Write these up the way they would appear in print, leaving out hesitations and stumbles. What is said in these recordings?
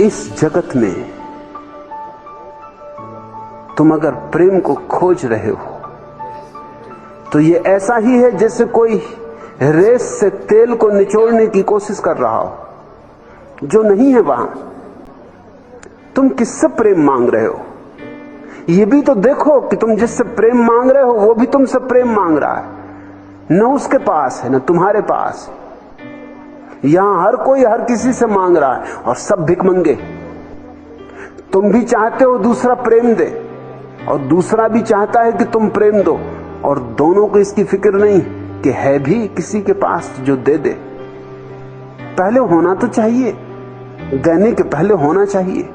इस जगत में तुम अगर प्रेम को खोज रहे हो तो ये ऐसा ही है जैसे कोई रेस से तेल को निचोड़ने की कोशिश कर रहा हो, जो नहीं है वहां। तुम किससे प्रेम मांग रहे हो? ये भी तो देखो कि तुम जिससे प्रेम मांग रहे हो वो भी तुमसे प्रेम मांग रहा है। न उसके पास है न तुम्हारे पास। यहां हर कोई हर किसी से मांग रहा है और सब भिखमंगे। तुम भी चाहते हो दूसरा प्रेम दे और दूसरा भी चाहता है कि तुम प्रेम दो, और दोनों को इसकी फिक्र नहीं कि है भी किसी के पास जो दे दे। पहले होना तो चाहिए, देने के पहले होना चाहिए।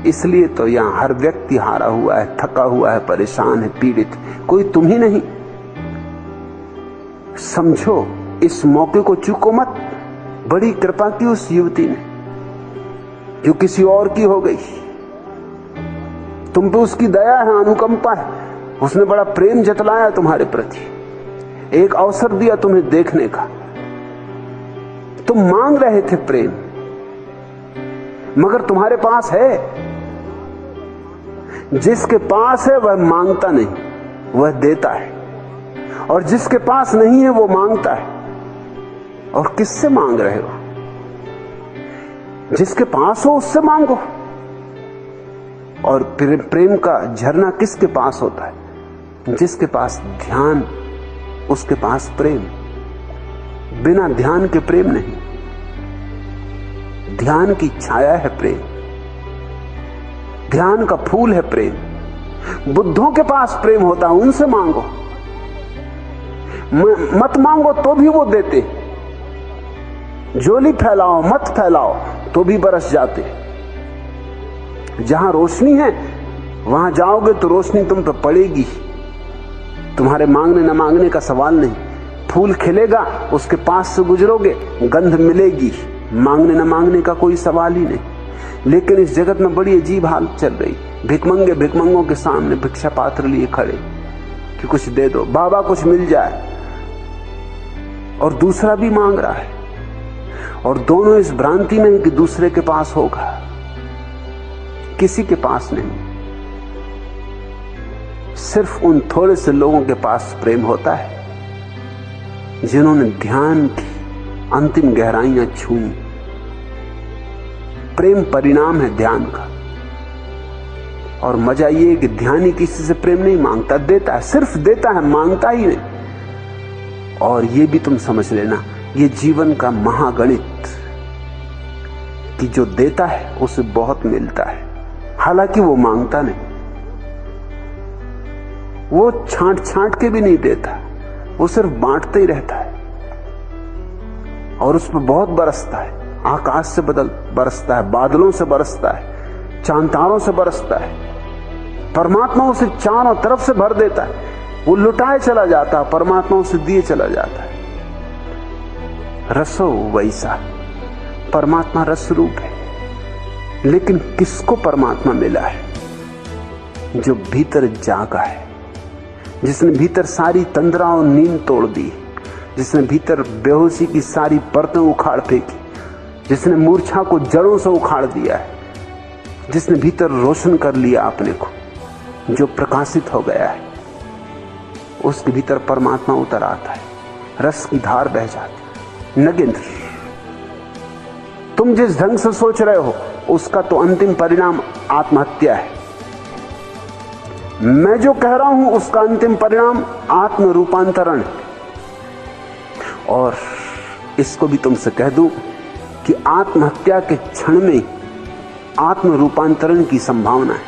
इसलिए तो यहां हर व्यक्ति हारा हुआ है, थका हुआ है, परेशान है, पीड़ित। कोई तुम ही नहीं। समझो, इस मौके को चूको मत। बड़ी कृपा की उस युवती ने जो किसी और की हो गई। तुम पे उसकी दया है, अनुकंपा है। उसने बड़ा प्रेम जतलाया तुम्हारे प्रति, एक अवसर दिया तुम्हें देखने का। तुम मांग रहे थे प्रेम, मगर तुम्हारे पास है। जिसके पास है वह मांगता नहीं, वह देता है। और जिसके पास नहीं है वो मांगता है। और किससे मांग रहे हो? जिसके पास हो उससे मांगो। और प्रेम का झरना किसके पास होता है? जिसके पास ध्यान, उसके पास प्रेम। बिना ध्यान के प्रेम नहीं। ध्यान की छाया है प्रेम, ध्यान का फूल है प्रेम। बुद्धों के पास प्रेम होता है, उनसे मांगो। मत मांगो तो भी वो देते। झोली फैलाओ मत फैलाओ तो भी बरस जाते। जहां रोशनी है वहां जाओगे तो रोशनी तुम पे पड़ेगी। तुम्हारे मांगने न मांगने का सवाल नहीं। फूल खिलेगा, उसके पास से गुजरोगे, गंध मिलेगी। मांगने न मांगने का कोई सवाल ही नहीं। लेकिन इस जगत में बड़ी अजीब हालत चल रही। भिखमंगे भिखमंगों के सामने भिक्षा पात्र लिए खड़े कि कुछ दे दो बाबा, कुछ मिल जाए। और दूसरा भी मांग रहा है, और दोनों इस भ्रांति में है कि दूसरे के पास होगा। किसी के पास नहीं। सिर्फ उन थोड़े से लोगों के पास प्रेम होता है जिन्होंने ध्यान की अंतिम गहराइयां छुई। प्रेम परिणाम है ध्यान का। और मजा ये कि ध्यानी किसी से प्रेम नहीं मांगता, देता है, सिर्फ देता है, मांगता ही नहीं। और ये भी तुम समझ लेना, ये जीवन का महागणित कि जो देता है उसे बहुत मिलता है। हालांकि वो मांगता नहीं, वो छांट छांट के भी नहीं देता, वो सिर्फ बांटते ही रहता है। और उस पर बहुत बरसता है, आकाश से बरसता है, बादलों से बरसता है, चांतारों से बरसता है। परमात्मा उसे चारों तरफ से भर देता है। वो लुटाए चला जाता है, परमात्मा उसे दिए चला जाता है। रसो वैसा, परमात्मा रस रूप है। लेकिन किसको परमात्मा मिला है? जो भीतर जागा है, जिसने भीतर सारी तंद्रा और नींद तोड़ दी, जिसने भीतर बेहोशी की सारी परतें उखाड़ फेंकी, जिसने मूर्छा को जड़ों से उखाड़ दिया है, जिसने भीतर रोशन कर लिया अपने को, जो प्रकाशित हो गया है, उसके भीतर परमात्मा उतर आता है। रस की धार बह जाती। नगेंद्र, तुम जिस ढंग से सोच रहे हो उसका तो अंतिम परिणाम आत्महत्या है। मैं जो कह रहा हूं उसका अंतिम परिणाम आत्म रूपांतरण। और इसको भी तुमसे कह दूं कि आत्महत्या के क्षण में आत्म रूपांतरण की संभावना है।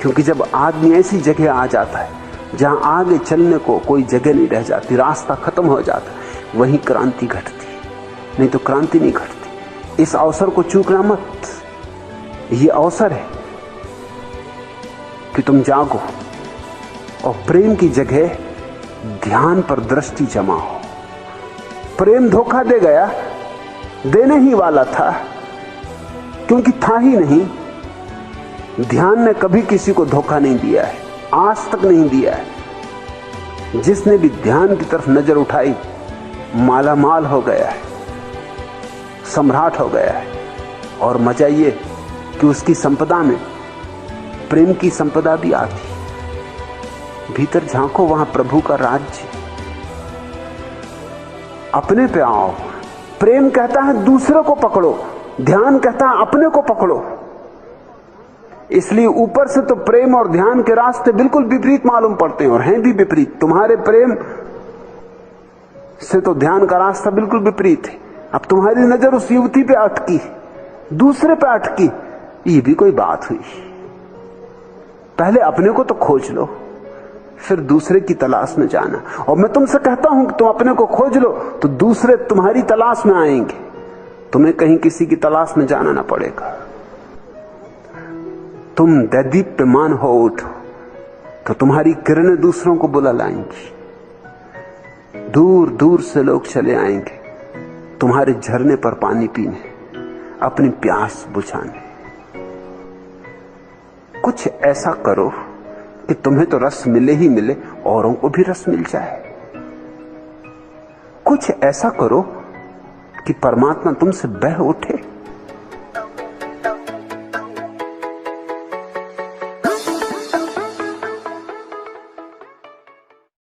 क्योंकि जब आदमी ऐसी जगह आ जाता है जहां आगे चलने को कोई जगह नहीं रह जाती, रास्ता खत्म हो जाता है, वहीं क्रांति घटती है, नहीं तो क्रांति नहीं घटती। इस अवसर को चूकना मत। ये अवसर है कि तुम जागो और प्रेम की जगह ध्यान पर दृष्टि जमाओ। प्रेम धोखा दे गया, देने ही वाला था, क्योंकि था ही नहीं। ध्यान ने कभी किसी को धोखा नहीं दिया है, आज तक नहीं दिया है। जिसने भी ध्यान की तरफ नजर उठाई माला माल हो गया है, सम्राट हो गया है। और मजा ये कि उसकी संपदा में प्रेम की संपदा भी आती। भीतर झांको, वहां प्रभु का राज्य। अपने पे आओ। प्रेम कहता है दूसरे को पकड़ो, ध्यान कहता है अपने को पकड़ो। इसलिए ऊपर से तो प्रेम और ध्यान के रास्ते बिल्कुल विपरीत मालूम पड़ते हैं, और हैं भी विपरीत। तुम्हारे प्रेम से तो ध्यान का रास्ता बिल्कुल विपरीत है। अब तुम्हारी नजर उस युवती पे अटकी, दूसरे पे अटकी, ये भी कोई बात हुई? पहले अपने को तो खोज लो, फिर दूसरे की तलाश में जाना। और मैं तुमसे कहता हूं कि तुम अपने को खोज लो तो दूसरे तुम्हारी तलाश में आएंगे, तुम्हें कहीं किसी की तलाश में जाना ना पड़ेगा। तुम दैदीप्यमान हो उठो तो तुम्हारी किरणें दूसरों को बुला लाएंगी। दूर दूर से लोग चले आएंगे तुम्हारे झरने पर पानी पीने, अपनी प्यास बुझाने। कुछ ऐसा करो कि तुम्हें तो रस मिले ही मिले, औरों को भी रस मिल जाए। कुछ ऐसा करो कि परमात्मा तुमसे बह उठे।